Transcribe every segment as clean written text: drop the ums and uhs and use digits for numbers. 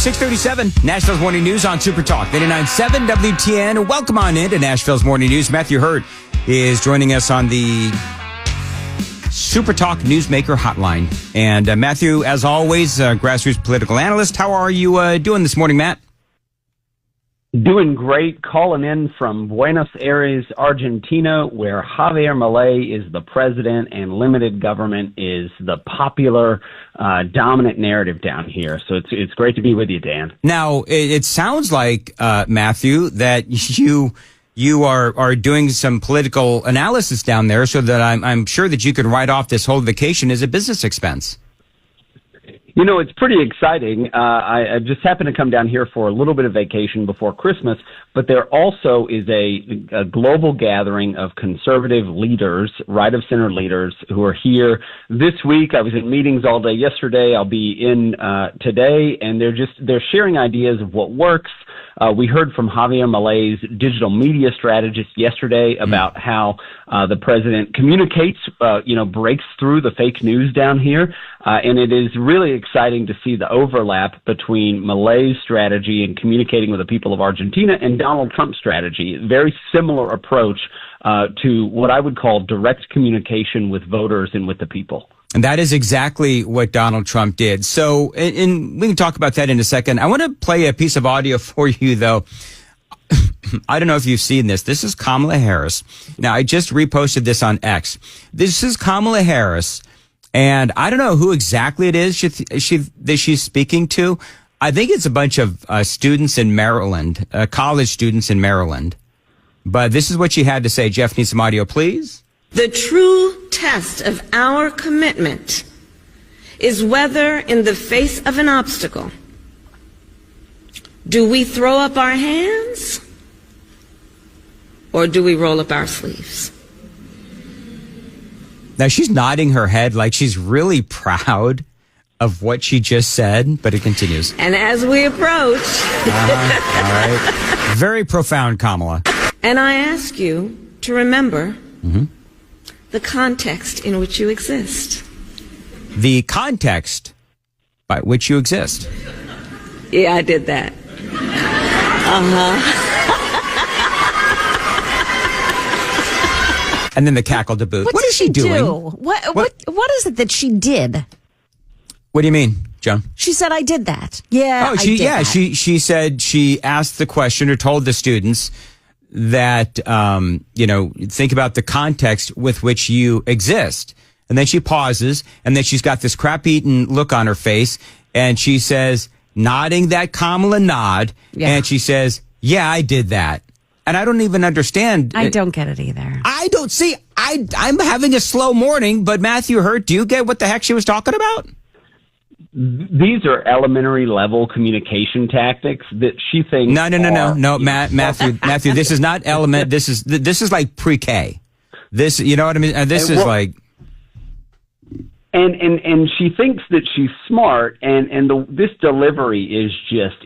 637, Nashville's Morning News on Super Talk 99.7 WTN. Welcome on into Nashville's Morning News. Matthew Hurt is joining us on the Super Talk Newsmaker Hotline. And Matthew, as always, grassroots political analyst. How are you doing this morning, Matt? Doing great, calling in from Buenos Aires, Argentina, where Javier Milei is the president and limited government is the popular dominant narrative down here. So it's great to be with you, Dan. Now, it sounds like, Matthew, that you are doing some political analysis down there, so that I'm sure that you could write off this whole vacation as a business expense. You know, it's pretty exciting. I just happened to come down here for a little bit of vacation before Christmas, but there also is a global gathering of conservative leaders, right-of-center leaders, who are here this week. I was in meetings all day yesterday. I'll be in today, and they're sharing ideas of what works. We heard from Javier Milei's digital media strategist yesterday about how the president communicates, breaks through the fake news down here. And it is really exciting to see the overlap between Milei's strategy in communicating with the people of Argentina and Donald Trump's strategy. Very similar approach to what I would call direct communication with voters and with the people. And that is exactly what Donald Trump did. So, and we can talk about that in a second. I want to play a piece of audio for you, though. I don't know if you've seen this. This is Kamala Harris. Now, I just reposted this on X. This is Kamala Harris, and I don't know who exactly it is that she's speaking to. I think it's a bunch of students in Maryland, college students in Maryland. But this is what she had to say. Jeff needs some audio, please. The true test of our commitment is whether, in the face of an obstacle, do we throw up our hands or do we roll up our sleeves? Now, she's nodding her head like she's really proud of what she just said, but it continues. And as we approach... all right. Very profound, Kamala. And I ask you to remember... the context in which you exist. The context by which you exist. Yeah, I did that. And then the cackle to boot. What is she doing? What is it that she did? What do you mean, Joan? She said, I did that. Yeah, she said she asked the question or told the students that, think about the context with which you exist. And then she pauses, and then she's got this crap-eaten look on her face, and she says, nodding that Kamala nod, and she says, yeah, I did that. And I don't even understand. I don't get it either. I don't see. I'm having a slow morning, but Matthew Hurt, do you get what the heck she was talking about? These are elementary level communication tactics that she thinks. No, Matthew. This is not element. This is like pre-K. This, you know what I mean? This is like. And she thinks that she's smart, and this delivery is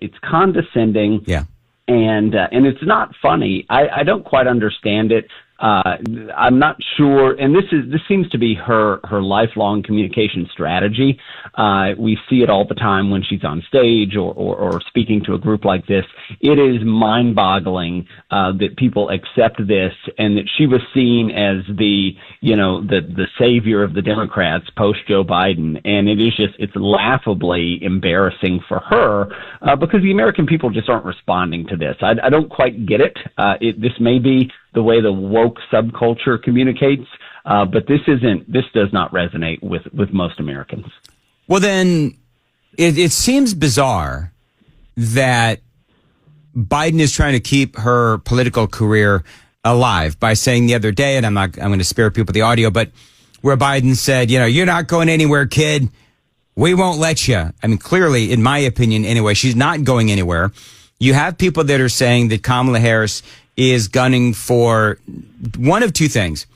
it's condescending. Yeah. And it's not funny. I don't quite understand it. I'm not sure, and this seems to be her lifelong communication strategy. We see it all the time when she's on stage or speaking to a group like this. It is mind-boggling that people accept this, and that she was seen as the savior of the Democrats post Joe Biden, and it's laughably embarrassing for her because the American people just aren't responding to this. I don't quite get it. This may be the way the woke subculture communicates, but this does not resonate with most Americans. Well, then it seems bizarre that Biden is trying to keep her political career alive by saying the other day, and I'm going to spare people the audio, but where Biden said, you're not going anywhere, kid. We won't let you. I mean, clearly, in my opinion, anyway, she's not going anywhere. You have people that are saying that Kamala Harris is gunning for one of two things: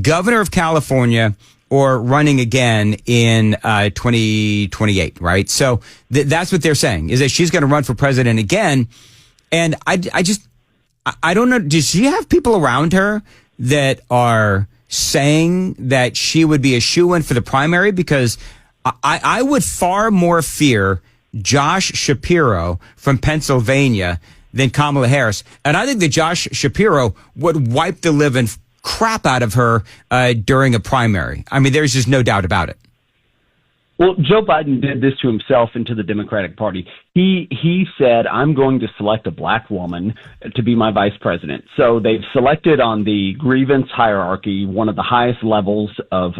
governor of California or running again in 2028, right? So that's what they're saying, is that she's going to run for president again. And I don't know, does she have people around her that are saying that she would be a shoo-in for the primary? Because I would far more fear Josh Shapiro from Pennsylvania than Kamala Harris. And I think that Josh Shapiro would wipe the living crap out of her during a primary. I mean, there's just no doubt about it. Well, Joe Biden did this to himself and to the Democratic Party. He said, I'm going to select a black woman to be my vice president. So they've selected on the grievance hierarchy one of the highest levels of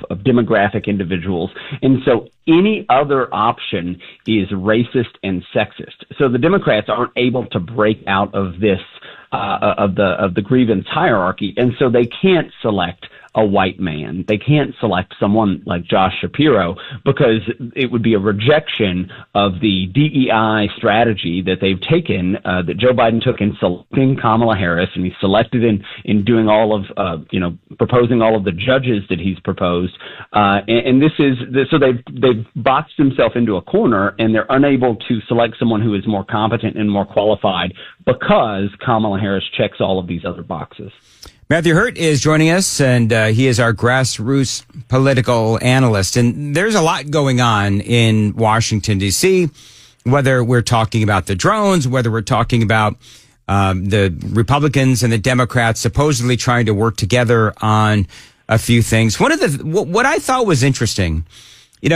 demographic individuals. And so any other option is racist and sexist. So the Democrats aren't able to break out of this of the grievance hierarchy, and so they can't select a white man. They can't select someone like Josh Shapiro because it would be a rejection of the DEI strategy that they've taken, that Joe Biden took in selecting Kamala Harris, and he selected in doing all of, proposing all of the judges that he's proposed. And so they've boxed themselves into a corner, and they're unable to select someone who is more competent and more qualified because Kamala Harris checks all of these other boxes. Matthew Hurt is joining us, and he is our grassroots political analyst. And there's a lot going on in Washington, D.C., whether we're talking about the drones, whether we're talking about the Republicans and the Democrats supposedly trying to work together on a few things. One of the what I thought was interesting,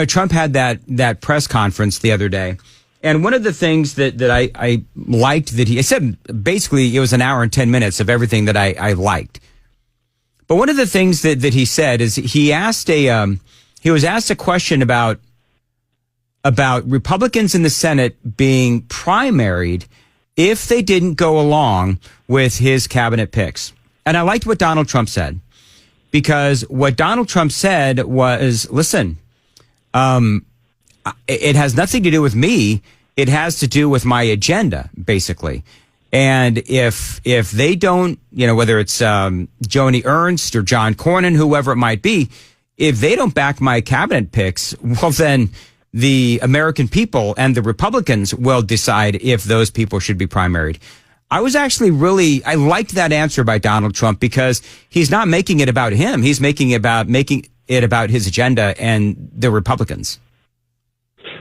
Trump had that press conference the other day. And one of the things that I liked that I said, basically, it was an hour and 10 minutes of everything that I liked. But one of the things that he said is he was asked a question about Republicans in the Senate being primaried if they didn't go along with his cabinet picks. And I liked what Donald Trump said, because what Donald Trump said was, listen, it has nothing to do with me. It has to do with my agenda, basically. And if they don't, whether it's Joni Ernst or John Cornyn, whoever it might be, if they don't back my cabinet picks, well, then the American people and the Republicans will decide if those people should be primaried. I was actually I liked that answer by Donald Trump, because he's not making it about him. He's making it about his agenda and the Republicans.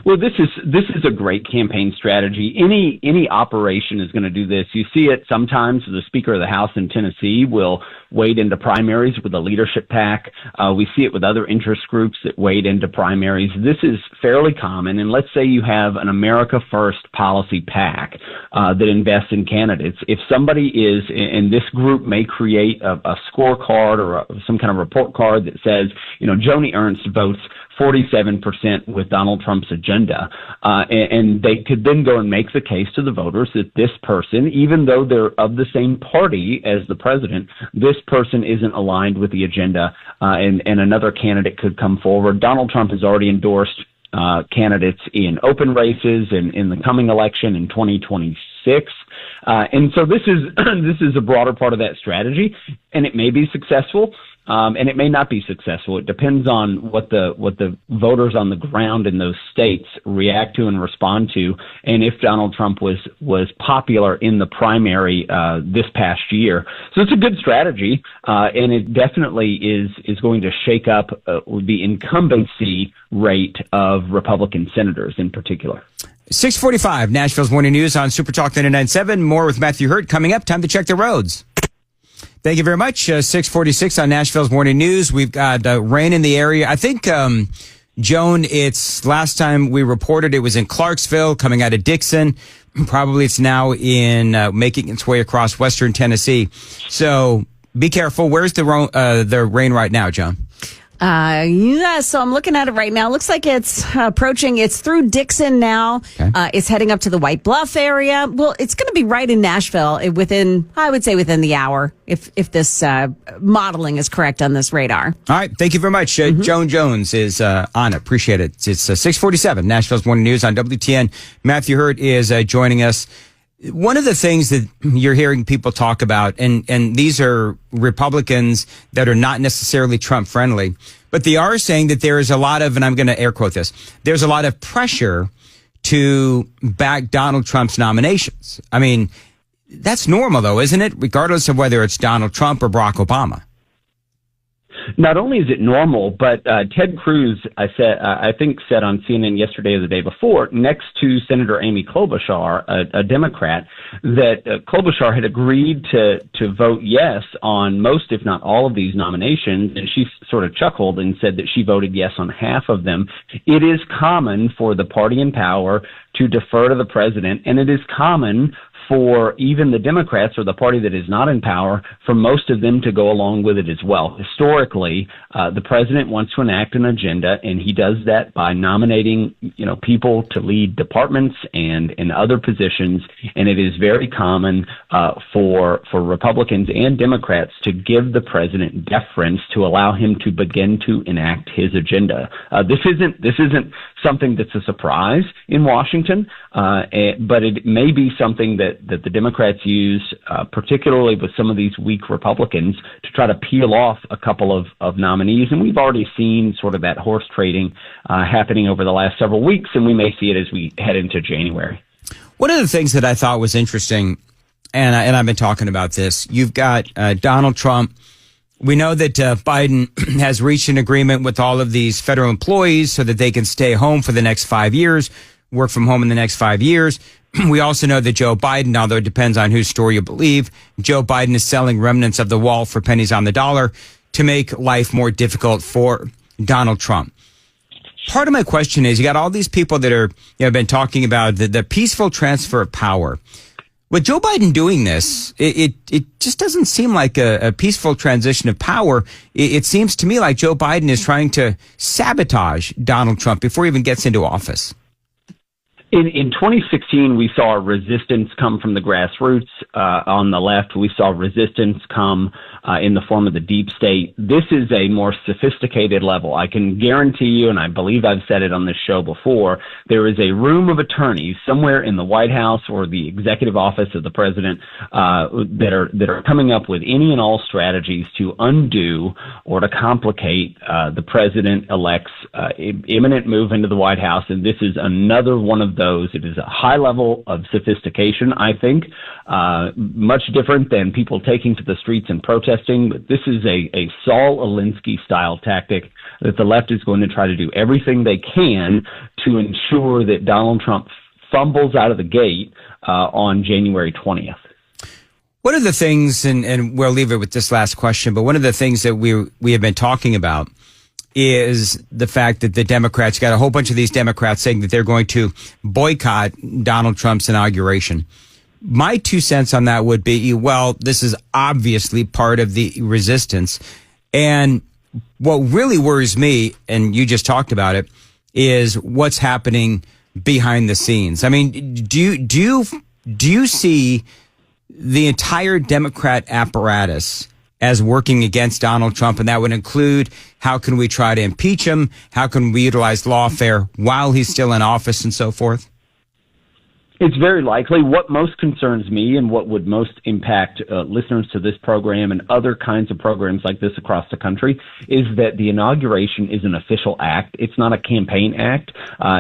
Well, this is a great campaign strategy. Any operation is going to do this. You see it sometimes. The Speaker of the House in Tennessee will wade into primaries with a leadership PAC. We see it with other interest groups that wade into primaries. This is fairly common. And let's say you have an America First policy PAC that invests in candidates. If somebody is, and this group may create a scorecard or some kind of report card that says, Joni Ernst votes 47% with Donald Trump's agenda. And they could then go and make the case to the voters that this person, even though they're of the same party as the president, this person isn't aligned with the agenda, and another candidate could come forward. Donald Trump has already endorsed candidates in open races and in the coming election in 2026. And so this is a broader part of that strategy, and it may be successful. And it may not be successful. It depends on what the voters on the ground in those states react to and respond to, and if Donald Trump was popular in the primary this past year. So it's a good strategy, and it definitely is going to shake up the incumbency rate of Republican senators in particular. 6:45, Nashville's Morning News on Super Talk 99.7. More with Matthew Hurt coming up. Time to check the roads. Thank you very much. 6:46 on Nashville's Morning News. We've got rain in the area. I think, Joan, it's last time we reported it was in Clarksville coming out of Dixon. Probably it's now in making its way across western Tennessee. So be careful. Where's the rain right now, Joan? So I'm looking at it right now. It looks like it's approaching. It's through Dixon now. Okay. It's heading up to the White Bluff area. Well, it's going to be right in Nashville within the hour, if this modeling is correct on this radar. All right. Thank you very much. Joan Jones is on it. Appreciate it. It's 6:47, Nashville's Morning News on WTN. Matthew Hurt is joining us. One of the things that you're hearing people talk about, and these are Republicans that are not necessarily Trump friendly, but they are saying that there is a lot of, and I'm going to air quote this, there's a lot of pressure to back Donald Trump's nominations. I mean, that's normal though, isn't it? Regardless of whether it's Donald Trump or Barack Obama. Not only is it normal, but Ted Cruz, I think said on CNN yesterday or the day before, next to Senator Amy Klobuchar, a Democrat, that Klobuchar had agreed to vote yes on most, if not all, of these nominations, and she sort of chuckled and said that she voted yes on half of them. It is common for the party in power to defer to the president, and it is common for even the Democrats or the party that is not in power, for most of them to go along with it as well. Historically, the president wants to enact an agenda, and he does that by nominating, people to lead departments and in other positions. And it is very common for Republicans and Democrats to give the president deference to allow him to begin to enact his agenda. This isn't something that's a surprise in Washington, but it may be something that the Democrats use, particularly with some of these weak Republicans, to try to peel off a couple of nominees. And we've already seen sort of that horse trading happening over the last several weeks, and we may see it as we head into January. One of the things that I thought was interesting, and I've been talking about this, you've got Donald Trump. We know that Biden has reached an agreement with all of these federal employees so that they can stay home for the next 5 years, work from home in the next 5 years. We also know that Joe Biden, although it depends on whose story you believe, Joe Biden is selling remnants of the wall for pennies on the dollar to make life more difficult for Donald Trump. Part of my question is, you got all these people that are, been talking about the peaceful transfer of power. With Joe Biden doing this, it just doesn't seem like a peaceful transition of power. It seems to me like Joe Biden is trying to sabotage Donald Trump before he even gets into office. In 2016, we saw resistance come from the grassroots on the left. We saw resistance come in the form of the deep state. This is a more sophisticated level. I can guarantee you, and I believe I've said it on this show before, there is a room of attorneys somewhere in the White House or the executive office of the president that are coming up with any and all strategies to undo or to complicate the president-elect's imminent move into the White House. And this is another one of those. It is a high level of sophistication, I think, much different than people taking to the streets and protesting. But this is a Saul Alinsky style tactic that the left is going to try to do everything they can to ensure that Donald Trump fumbles out of the gate on January 20th. One of the things, and we'll leave it with this last question, but one of the things that we have been talking about is the fact that the Democrats, got a whole bunch of these Democrats saying that they're going to boycott Donald Trump's inauguration. My 2 cents on that would be, well, this is obviously part of the resistance. And what really worries me, and you just talked about it, is what's happening behind the scenes. I mean, do you see the entire Democrat apparatus as working against Donald Trump? And that would include, how can we try to impeach him? How can we utilize lawfare while he's still in office and so forth? It's very likely. What most concerns me and what would most impact listeners to this program and other kinds of programs like this across the country is that the inauguration is an official act. It's not a campaign act.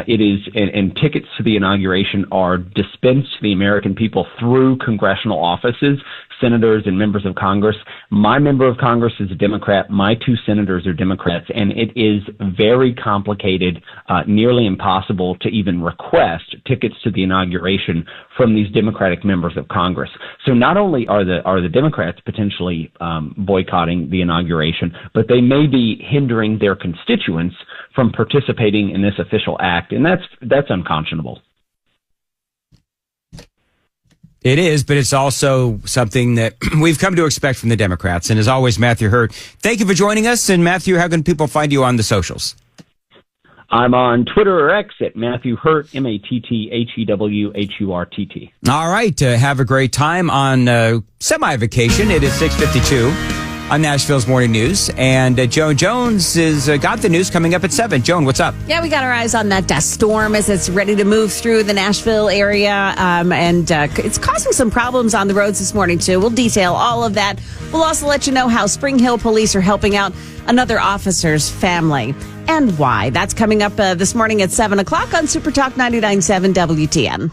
It is, and tickets to the inauguration are dispensed to the American people through congressional offices, senators and members of Congress. My member of Congress is a Democrat. My 2 senators are Democrats, and it is very complicated, nearly impossible to even request tickets to the inauguration from these Democratic members of Congress. So not only are the Democrats potentially boycotting the inauguration, but they may be hindering their constituents from participating in this official act, and that's unconscionable. It is, but it's also something that we've come to expect from the Democrats. And as always, Matthew Hurt, thank you for joining us. And Matthew, how can people find you on the socials? I'm on Twitter or X at Matthew Hurt, MattheWHurtt. All right. Have a great time on semi-vacation. It is 6:52 on Nashville's Morning News. And Joan Jones has got the news coming up at 7. Joan, what's up? Yeah, we got our eyes on that dust storm as it's ready to move through the Nashville area. And it's causing some problems on the roads this morning, too. We'll detail all of that. We'll also let you know how Spring Hill police are helping out another officer's family and why. That's coming up this morning at 7 o'clock on Super Talk 99.7 WTN.